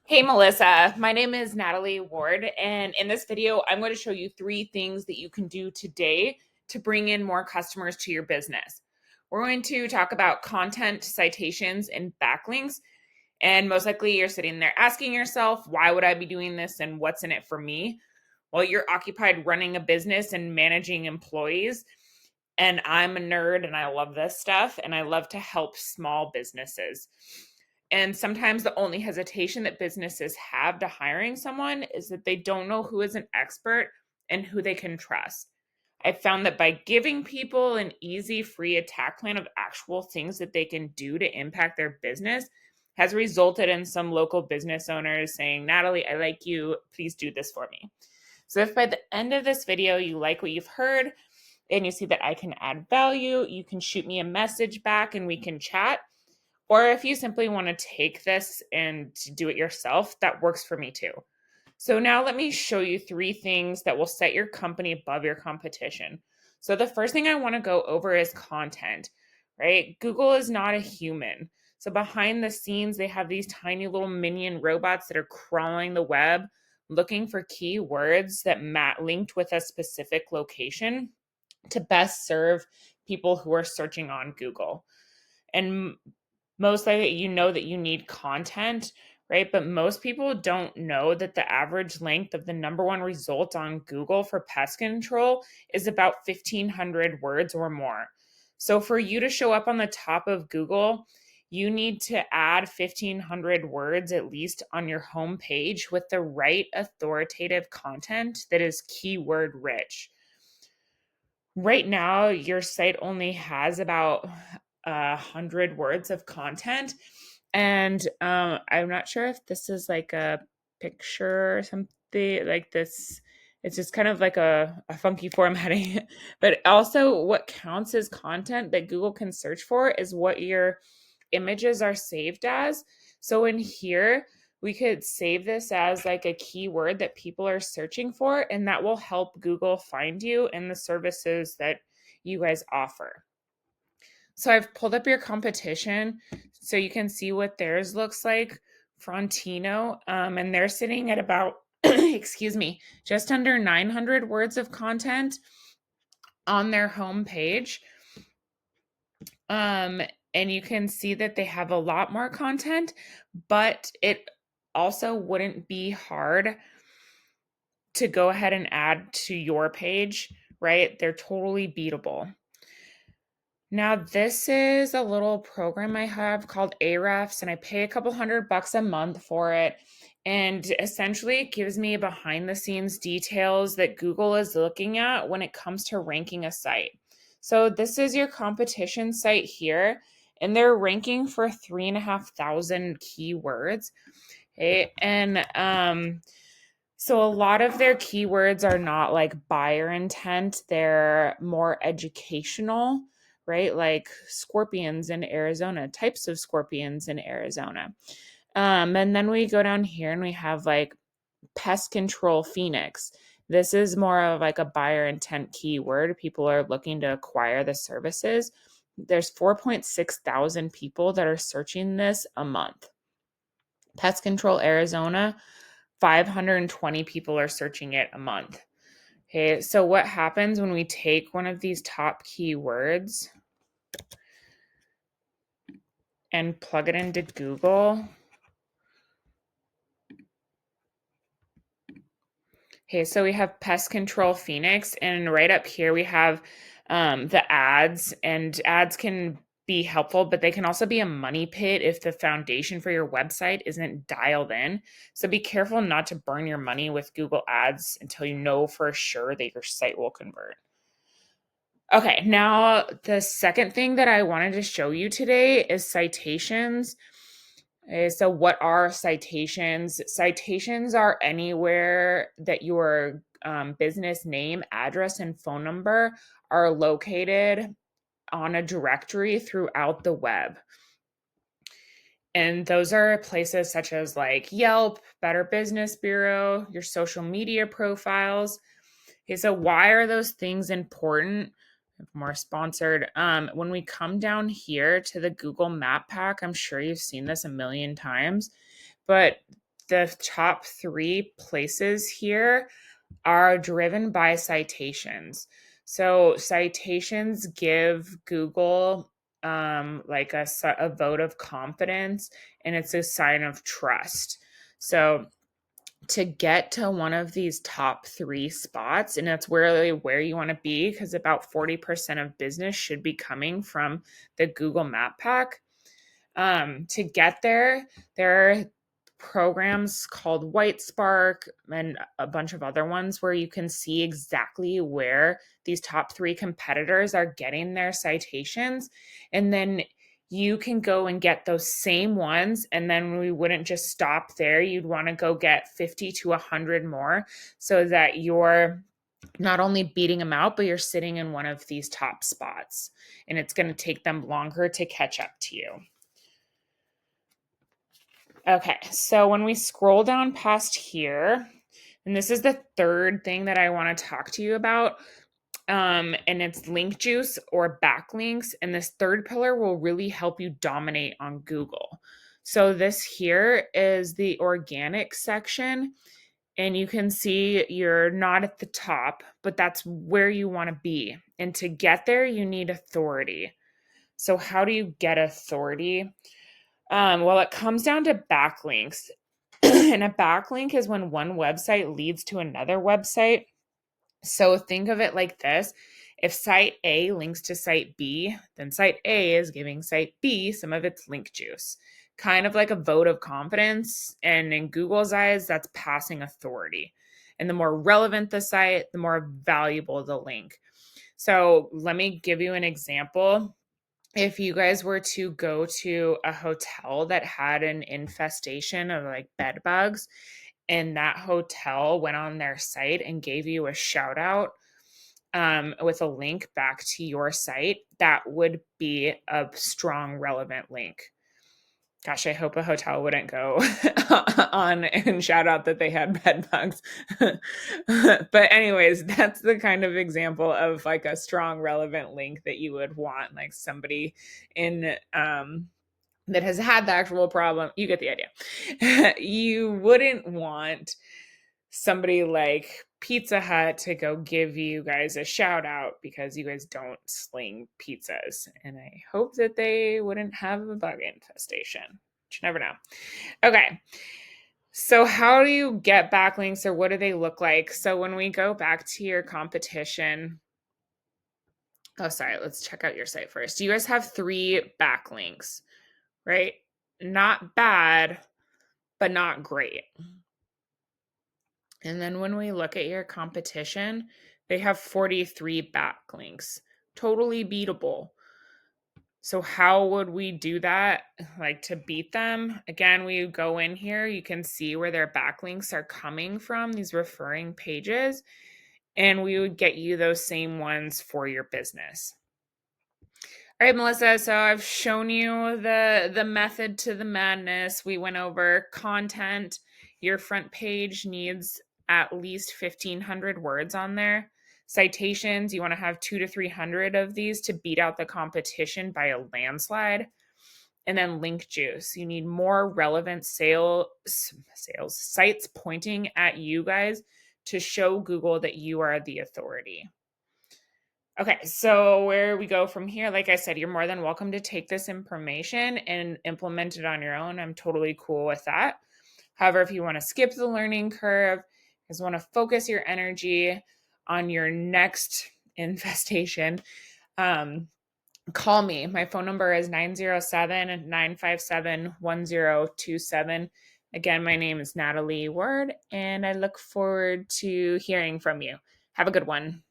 Hey Melissa, my name is Natalie Ward, and in this video, I'm going to show you 3 things that you can do today to bring in more customers to your business. We're going to talk about content, citations, and backlinks. And most likely, you're sitting there asking yourself, why would I be doing this and what's in it for me? Well, you're occupied running a business and managing employees. And I'm a nerd and I love this stuff, and I love to help small businesses. And sometimes the only hesitation that businesses have to hiring someone is that they don't know who is an expert and who they can trust. I found that by giving people an easy, free attack plan of actual things that they can do to impact their business has resulted in some local business owners saying, Natalie, I like you. Please do this for me. So if by the end of this video you like what you've heard and you see that I can add value, you can shoot me a message back and we can chat. Or if you simply want to take this and do it yourself, that works for me too. So now let me show you 3 things that will set your company above your competition. So the first thing I want to go over is content, right? Google is not a human. So behind the scenes, they have these tiny little minion robots that are crawling the web, looking for keywords that linked with a specific location to best serve people who are searching on Google. And most likely you know that you need content, right? But most people don't know that the average length of the number one result on Google for pest control is about 1,500 words or more. So for you to show up on the top of Google, you need to add 1,500 words at least on your homepage with the right authoritative content that is keyword rich. Right now, your site only has about 100 words of content. And I'm not sure if this is like a picture or something like this. It's just kind of like a funky formatting. But also, what counts as content that Google can search for is what your images are saved as. So in here, we could save this as like a keyword that people are searching for, and that will help Google find you and the services that you guys offer. So I've pulled up your competition so you can see what theirs looks like. Frontino, and they're sitting at about, excuse me, just under 900 words of content on their homepage. And you can see that they have a lot more content, but it also wouldn't be hard to go ahead and add to your page, right? They're totally beatable. Now, this is a little program I have called Ahrefs, and I pay a couple $100 a month for it. And essentially, it gives me behind the scenes details that Google is looking at when it comes to ranking a site. So, this is your competition site here, and they're ranking for 3,500 keywords. Okay. And so a lot of their keywords are not like buyer intent, they're more educational, right? Like scorpions in Arizona, types of scorpions in Arizona. And then we go down here and we have like pest control Phoenix. This is more of like a buyer intent keyword. People are looking to acquire the services. There's 4.6 thousand people that are searching this a month. Pest control Arizona, 520 people are searching it a month. Okay, so what happens when we take one of these top keywords and plug it into Google? Okay, so we have pest control Phoenix, and right up here we have the ads, and ads can be helpful, but they can also be a money pit if the foundation for your website isn't dialed in. So be careful not to burn your money with Google ads until you know for sure that your site will convert. Okay, now the second thing that I wanted to show you today is citations. Okay, so what are citations? Citations are anywhere that your business name, address, and phone number are located on a directory throughout the web. And those are places such as like Yelp, Better Business Bureau, your social media profiles. Okay, so why are those things important? More sponsored. When we come down here to the Google Map Pack, I'm sure you've seen this a million times, but the top 3 places here are driven by citations. So citations give Google like a vote of confidence, and it's a sign of trust. So to get to one of these top 3 spots, and that's really where you want to be, because about 40% of business should be coming from the Google Map Pack. To get there are programs called White Spark and a bunch of other ones where you can see exactly where these top 3 competitors are getting their citations. And then you can go and get those same ones. And then we wouldn't just stop there. You'd want to go get 50 to 100 more so that you're not only beating them out, but you're sitting in one of these top spots. And it's going to take them longer to catch up to you. Okay, so when we scroll down past here, and this is the third thing that I want to talk to you about, and it's link juice or backlinks. And this third pillar will really help you dominate on Google. So this here is the organic section, and you can see you're not at the top, but that's where you want to be. And to get there, you need authority. So how do you get authority? Well, it comes down to backlinks. And a backlink is when one website leads to another website. So think of it like this. If site A links to site B, then site A is giving site B some of its link juice, kind of like a vote of confidence. And in Google's eyes, that's passing authority. And the more relevant the site, the more valuable the link. So let me give you an example. If you guys were to go to a hotel that had an infestation of like bed bugs, and that hotel went on their site and gave you a shout out with a link back to your site, that would be a strong, relevant link. Gosh, I hope a hotel wouldn't go on and shout out that they had bed bugs. But anyways, that's the kind of example of like a strong, relevant link that you would want, like somebody in that has had the actual problem. You get the idea. You wouldn't want somebody like Pizza Hut to go give you guys a shout out because you guys don't sling pizzas. And I hope that they wouldn't have a bug infestation. But you never know. Okay. So how do you get backlinks, or what do they look like? So when we go back to your competition, let's check out your site first. You guys have 3 backlinks, right? Not bad, but not great. And then when we look at your competition, they have 43 backlinks, totally beatable. So how would we do that, like to beat them? Again, we go in here, you can see where their backlinks are coming from, these referring pages, and we would get you those same ones for your business. All right, Melissa, so I've shown you the method to the madness. We went over content. Your front page needs at least 1,500 words on there. Citations, you want to have 200 to 300 of these to beat out the competition by a landslide. And then link juice. You need more relevant sales sites pointing at you guys to show Google that you are the authority. Okay, so where we go from here, like I said, you're more than welcome to take this information and implement it on your own. I'm totally cool with that. However, if you want to skip the learning curve, you just want to focus your energy on your next infestation, call me. My phone number is 907-957-1027. Again, my name is Natalie Ward, and I look forward to hearing from you. Have a good one.